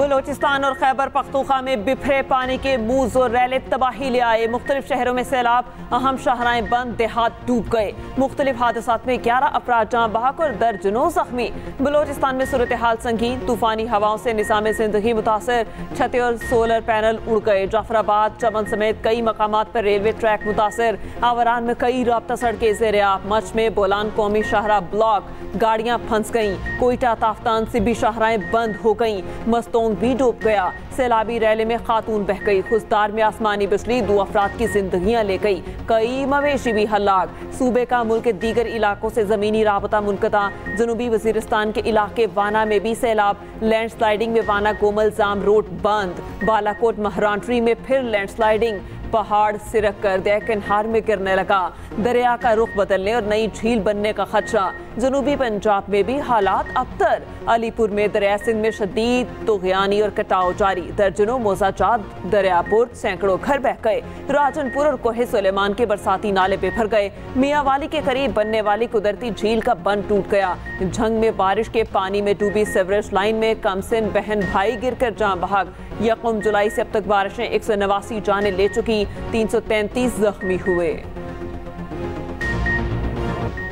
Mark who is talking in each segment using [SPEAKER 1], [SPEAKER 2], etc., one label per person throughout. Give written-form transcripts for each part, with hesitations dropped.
[SPEAKER 1] बलोचिस्तान और खैबर पख्तूनख्वा में बिफरे पानी के मूज और रैले तबाही ले आए। मुख्तलिफ शहरों में सैलाब, अहम शाहराएं बंद, देहात डूब गए। मुख्तलिफ हादसात में 11 अफराद जान बहक और दर्जनों जख्मी। बलोचिस्तान में सूरत हाल संगीन, तूफानी हवाओं से निज़ाम जिंदगी मुतासर। छतें और सोलर पैनल उड़ गए। जाफराबाद, चमन समेत कई मकामात पर रेलवे ट्रैक मुतासर। आवरान में कई राब्ता सड़कें ज़ेर-ए-आब। मच में बोलान कौमी शाहरा ब्लॉक, गाड़ियां फंस गईं। कोयटा, ताफ्तान से भी शाहराएं बंद हो गईं। मस्तोंग भी डूब गया। सैलाबी रैली में खातून बह गई। खुशदार में आसमानी बिजली 2 अफराद की जिंदगियां ले गई। कई मवेशी भी हलाक। सूबे का मुल्क के दीगर इलाकों से जमीनी राबता मुनक़ता। जनूबी वजीरिस्तान के इलाके वाना में भी सैलाब। लैंडस्लाइडिंग में वाना गोमल जाम रोड बंद। बालाकोट महरांट्री में फिर लैंडस्लाइडिंग। पहाड़ सिरक कर दरिया में गिरने लगा। दरिया का रुख बदलने और नई झील बनने का खदशा। जनूबी पंजाब में भी हालात अबतर। अलीपुर में दरिया सिंध में शदीद तुग़यानी और कटाव जारी। दर्जनों मोजाजात दरियापुर, सैकड़ों घर बह गए। राजनपुर और कोहे सुलेमान के बरसाती नाले बेभर गए। मियांवाली के करीब बनने वाली कुदरती झील का बंद टूट गया। झंग में बारिश के पानी में डूबी सीवरेज लाइन में कमसिन बहन भाई गिरकर जान बहक। 1 जुलाई से अब तक बारिशें 189 जानें ले चुकी, 333 जख्मी हुए।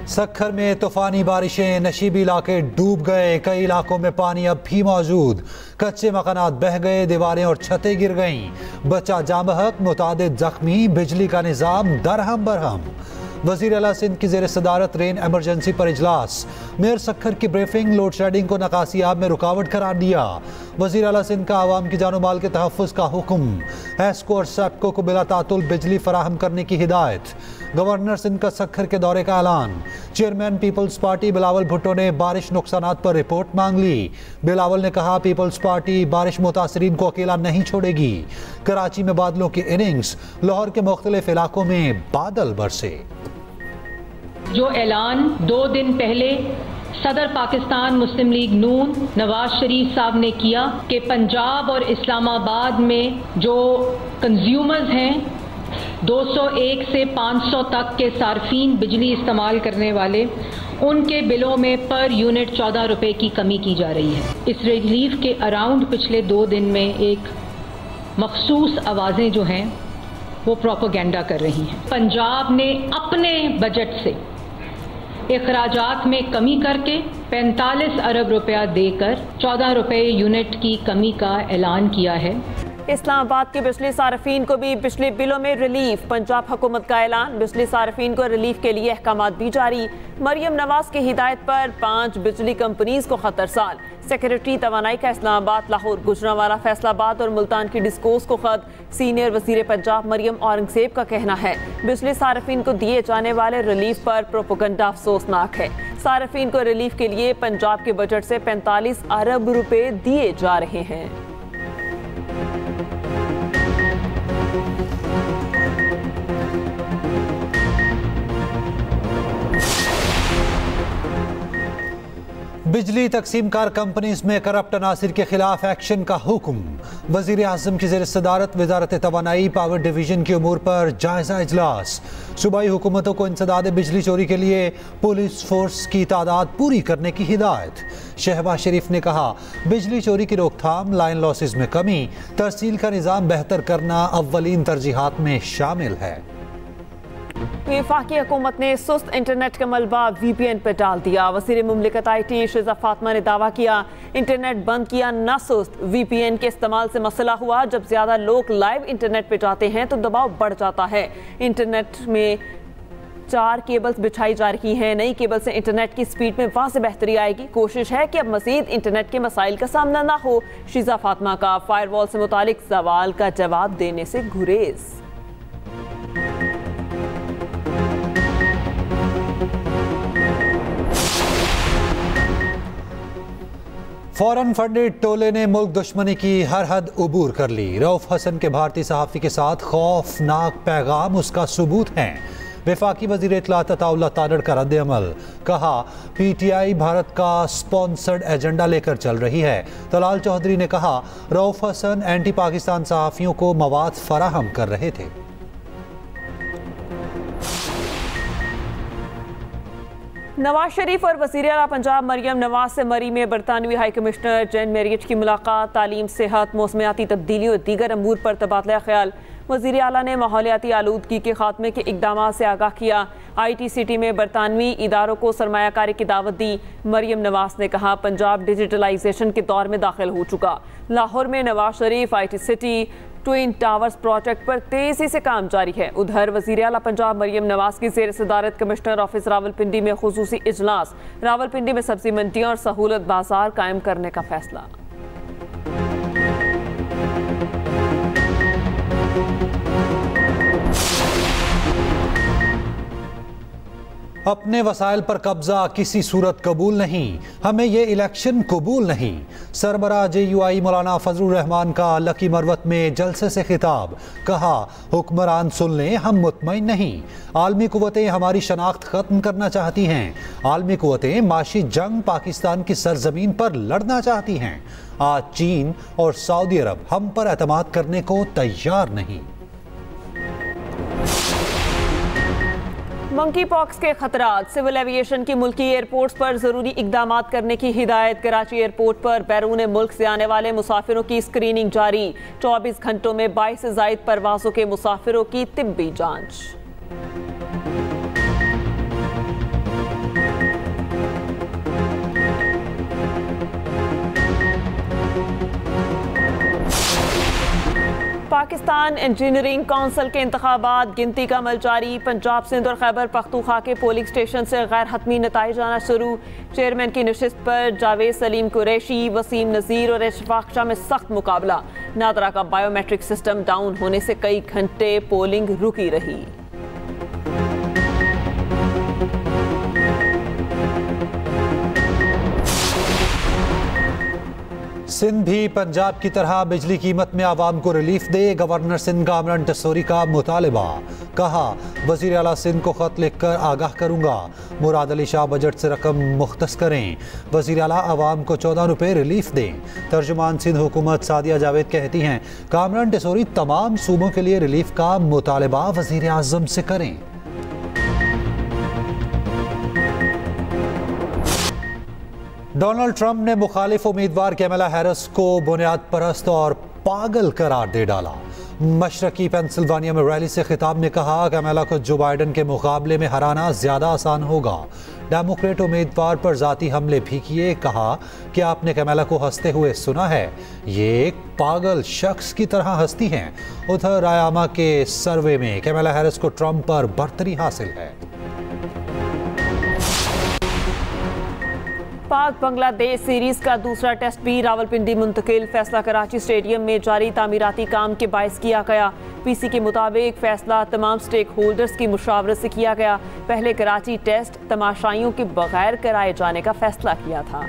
[SPEAKER 2] सक्खर में तूफानी बारिशें, नशीबी इलाके डूब गए। कई इलाकों में पानी अब भी मौजूद। कच्चे मकानात बह गए, दीवारें और छतें गिर गईं। बच्चा जाम बहक, मुतादिद जख्मी। बिजली का निज़ाम दरहम बरहम। वज़ीर आला सिंध की ज़ेर सदारत रेन एमरजेंसी पर इजलास। मेयर सक्खर की ब्रीफिंग। लोड शेडिंग को नकासियाब में रुकावट करार दिया। वज़ीर आला सिंध का आवाम की जानो माल के तहफ़्फ़ुज़ का हुक्म। एस्को और सैप्को को बिला तातुल बिजली फराहम करने की हिदायत। गवर्नर सिंध का सक्खर के दौरे का ऐलान। चेयरमैन पीपल्स पार्टी बिलावल भुट्टो ने बारिश नुकसानात पर रिपोर्ट मांग ली। बिलावल ने कहा, पीपल्स पार्टी बारिश मुतासरीन को अकेला नहीं छोड़ेगी। कराची में बादलों की इनिंग्स, लाहौर के मुख्तलिफ इलाकों में बादल बरसे।
[SPEAKER 3] जो ऐलान 2 दिन पहले सदर पाकिस्तान मुस्लिम लीग नून नवाज शरीफ साहब ने किया कि पंजाब और इस्लामाबाद में जो कंज्यूमर्स हैं 201 से 500 तक के सार्फिन बिजली इस्तेमाल करने वाले, उनके बिलों में पर यूनिट 14 रुपए की कमी की जा रही है। इस रिलीफ के अराउंड पिछले 2 दिन में एक मखसूस आवाज़ें जो हैं वो प्रोपेगेंडा कर रही हैं। पंजाब ने अपने बजट से इखराजात में कमी करके 45 अरब रुपया देकर 14 रुपए यूनिट की कमी का ऐलान किया है।
[SPEAKER 1] इस्लामाबाद के बिजली सार्फिन को भी बिजली बिलों में रिलीफ। पंजाब हुकूमत का ऐलान। बिजली सार्फिन को रिलीफ के लिए अहकामात भी जारी। मरियम नवाज की हिदायत पर 5 बिजली कंपनीज को खतरसाल। सेक्रेटरी तवानाई का इस्लामाबाद, लाहौर, गुजरांवाला, फैसलाबाद और मुल्तान की डिस्कोस को खत। सीनियर वजीर पंजाब मरियम औरंगजेब का कहना है, बिजली सार्फिन को दिए जाने वाले रिलीफ पर प्रोपेगेंडा अफसोसनाक है। सार्फिन को रिलीफ के लिए पंजाब के बजट से 45 अरब रुपए दिए जा रहे हैं।
[SPEAKER 2] बिजली तकसीमकार कंपनीज में करप्ट अनासिर के खिलाफ एक्शन का हुक्म। वजीर आज़म की ज़ेर सदारत वजारत तवानाई पावर डिवीजन के उमूर पर जायजा इजलास। सूबाई हुकूमतों को इंसदाद बिजली चोरी के लिए पुलिस फोर्स की तादाद पूरी करने की हिदायत। शहबाज शरीफ ने कहा, बिजली चोरी की रोकथाम, लाइन लॉसेज में कमी, तरसील का निज़ाम बेहतर करना अव्वलीन तरजीहात में शामिल है।
[SPEAKER 1] वफाकी हुकूमत ने सुस्त इंटरनेट का मलबा VPN पर डाल दिया। वज़ीर मुमलिकत IT शिजा फातिमा ने दावा किया, इंटरनेट बंद किया ना सुस्त। VPN के इस्तेमाल से मसला हुआ, जब ज़्यादा लोग लाइव इंटरनेट पर जाते हैं तो दबाव बढ़ जाता है। इंटरनेट में 4 केबल्स बिछाई जा रही हैं। नई केबल से इंटरनेट की स्पीड में वाज़ेह बेहतरी आएगी। कोशिश है कि अब मज़ीद इंटरनेट के मसाइल का सामना ना हो। शिजा फातिमा का फायरवॉल से मुतालिक सवाल का जवाब देने से गुरेज।
[SPEAKER 2] फौरन फंडेड टोले ने मुल्क दुश्मनी की हर हद उबूर कर ली। रऊफ हसन के भारतीय सहाफ़ी के साथ खौफनाक पैगाम उसका सबूत हैं। वफाकी वज़ीर इत्तलात अताउल्लाह तारड़ का रद्द अमल। कहा, PTI भारत का स्पॉन्सर्ड एजेंडा लेकर चल रही है। तलाल चौधरी ने कहा, रऊफ हसन एंटी पाकिस्तान सहाफ़ियों को मवाद फराहम कर रहे थे।
[SPEAKER 1] नवाज शरीफ और वज़ीर आला पंजाब मरियम नवाज से मरी में बरतानवी हाई कमिश्नर जैन मैरियट की मुलाकात। तालीम, सेहत, मौसमियाती तब्दीली और दीगर अमूर पर तबादला ख्याल। वज़ीर आला ने माहौलियाती आलूदगी के खात्मे के इक़दामात से आगाह किया। ITCT में बरतानवी इदारों को सरमायाकारी की दावत दी। मरियम नवाज ने कहा, पंजाब डिजिटलाइजेशन के दौर में दाखिल हो चुका। लाहौर में Nawaz Sharif ITCT twin towers project पर तेजी से काम जारी है। उधर वज़ीर आला पंजाब मरियम नवाज की ज़ेर सदारत कमिश्नर ऑफिस रावलपिंडी में खुसूसी इजलास। रावलपिंडी में सब्जी मंडियाँ और सहूलत बाजार कायम करने का फैसला।
[SPEAKER 2] अपने वसाइल पर कब्जा किसी सूरत कबूल नहीं, हमें ये इलेक्शन कबूल नहीं। सरबराह JUI मौलाना फजलुर रहमान का लकी मरवत में जलसे से खिताब। कहा, हुक्मरान सुन लें, हम मुतमईन नहीं। आलमी कुव्वतें हमारी शनाख्त खत्म करना चाहती हैं। आलमी कुव्वतें माशी जंग पाकिस्तान की सरजमीन पर लड़ना चाहती हैं। आज चीन और सऊदी अरब हम पर एतमाद करने को तैयार नहीं।
[SPEAKER 1] मंकी पॉक्स के खतरात, सिविल एविएशन की मुल्की एयरपोर्ट्स पर जरूरी इकदाम करने की हिदायत। कराची एयरपोर्ट पर बैरून मुल्क से आने वाले मुसाफिरों की स्क्रीनिंग जारी। 24 घंटों में 22 से ज़ायद परवाजों के मुसाफिरों की तिब्बी जांच। पाकिस्तान इंजीनियरिंग काउंसिल के इंतखाबात, गिनती का अमल जारी। पंजाब, सिंध और खैबर पख्तूनख्वा के पोलिंग स्टेशन से गैर हतमी नताइज आना शुरू। चेयरमैन की नशिस्त पर जावेद सलीम कुरैशी, वसीम नज़ीर और इशफाक शाह में सख्त मुकाबला। नादरा का बायोमेट्रिक सिस्टम डाउन होने से कई घंटे पोलिंग रुकी रही।
[SPEAKER 2] सिंध भी पंजाब की तरह बिजली कीमत में आवाम को रिलीफ दे। गवर्नर सिंध कामरान टसोरी का मुतालिबा। कहा, वज़ीर आला सिंध को खत लिखकर आगाह करूंगा। मुराद अली शाह बजट से रकम मुख्तस करें। वज़ीर आला आवाम को 14 रुपये रिलीफ दें। तर्जुमान सिंध हुकूमत सादिया जावेद कहती हैं, कामरान टसोरी तमाम सूबों के लिए रिलीफ का मुतालिबा वज़ीर आज़म से करें। डोनाल्ड ट्रंप ने मुखालिफ उम्मीदवार कैमला हैरिस को बुनियाद परस्त और पागल करार दे डाला। मशरकी पेंसिल्वानिया में रैली से खिताब में कहा, कैमला को जो बाइडन के मुकाबले में हराना ज्यादा आसान होगा। डेमोक्रेट उम्मीदवार पर जाती हमले भी किए। कहा कि आपने कैमला को हंसते हुए सुना है, ये एक पागल शख्स की तरह हंसती हैं। उधर आयामा के सर्वे में कैमला हैरिस को ट्रंप पर बरतरी हासिल है।
[SPEAKER 1] पाक बांग्लादेश सीरीज का दूसरा टेस्ट भी रावलपिंडी मुंतकिल। फैसला कराची स्टेडियम में जारी तामीराती काम के बायस किया गया। PC के मुताबिक फैसला तमाम स्टेक होल्डर्स की मुशावरत से किया गया। पहले कराची टेस्ट तमाशाइयों के बगैर कराए जाने का फैसला किया था।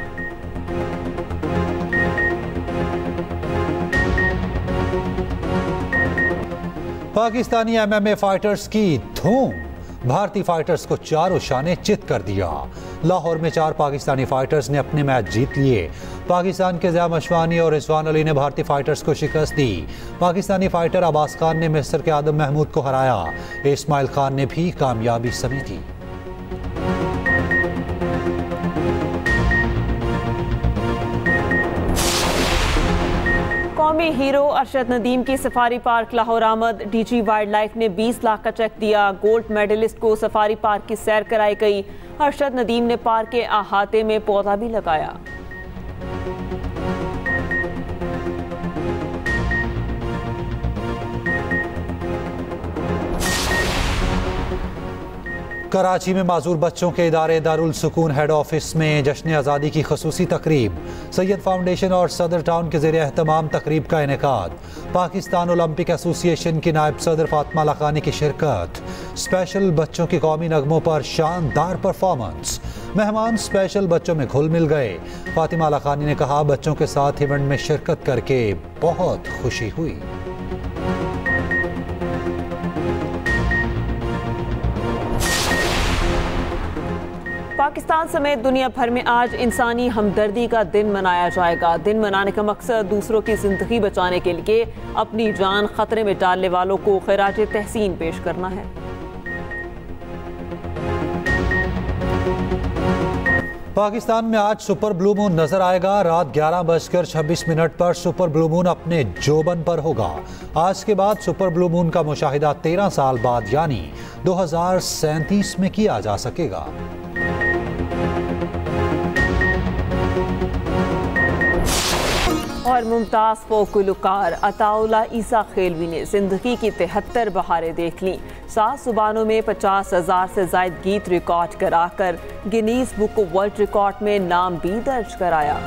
[SPEAKER 2] पाकिस्तानी MMA फाइटर्स की धूम। भारतीय फाइटर्स को चारों शाने चित कर दिया। लाहौर में 4 पाकिस्तानी फाइटर्स ने अपने मैच जीत लिए। पाकिस्तान के ज़िया मशवानी और रिजवान अली ने भारतीय फाइटर्स को शिकस्त दी। पाकिस्तानी फाइटर अब्बास खान ने मिस्र के आदम महमूद को हराया। इस्माइल खान ने भी कामयाबी समेटी।
[SPEAKER 1] कौमी हीरो अरशद नदीम की सफारी पार्क लाहौर आमद। DG वाइल्ड लाइफ ने 20 लाख का चेक दिया। गोल्ड मेडलिस्ट को सफारी पार्क की सैर कराई गई। अरशद नदीम ने पार्क के अहाते में पौधा भी लगाया।
[SPEAKER 2] कराची में माजूर बच्चों के इदारे दारुल सुकून हेड ऑफिस में जश्न आज़ादी की खसूसी तकरीब। सैयद फाउंडेशन और सदर टाउन के ज़ेर एहतमाम तकरीब का इनेकाद। पाकिस्तान ओलंपिक एसोसिएशन की नायब सदर फातिमा लखानी की शिरकत। स्पेशल बच्चों के कौमी नगमों पर शानदार परफॉर्मेंस। मेहमान स्पेशल बच्चों में घुल मिल गए। फातिमा लखानी ने कहा, बच्चों के साथ इवेंट में शिरकत करके बहुत खुशी हुई।
[SPEAKER 1] पाकिस्तान समेत दुनिया भर में आज इंसानी हमदर्दी का दिन मनाया जाएगा। दिन मनाने का मकसद दूसरों की जिंदगी बचाने के लिए अपनी जान खतरे में डालने वालों को खिराज तहसीन पेश करना है।
[SPEAKER 2] पाकिस्तान में आज सुपर ब्लू मून नजर आएगा। रात 11:26 पर सुपर ब्लू मून अपने जोबन पर होगा। आज के बाद सुपर ब्लू मून का मुशाहिदा 13 साल बाद यानी 2037 में किया जा सकेगा।
[SPEAKER 1] और मुमताज फोक गुलकार अताउल्ला ईसा खेलवी ने जिंदगी की 73 बहारें देख लीं। 7 जुबानों में 50,000 से ज्यादा गीत रिकॉर्ड कराकर गिनीज बुक वर्ल्ड रिकॉर्ड में नाम भी दर्ज कराया।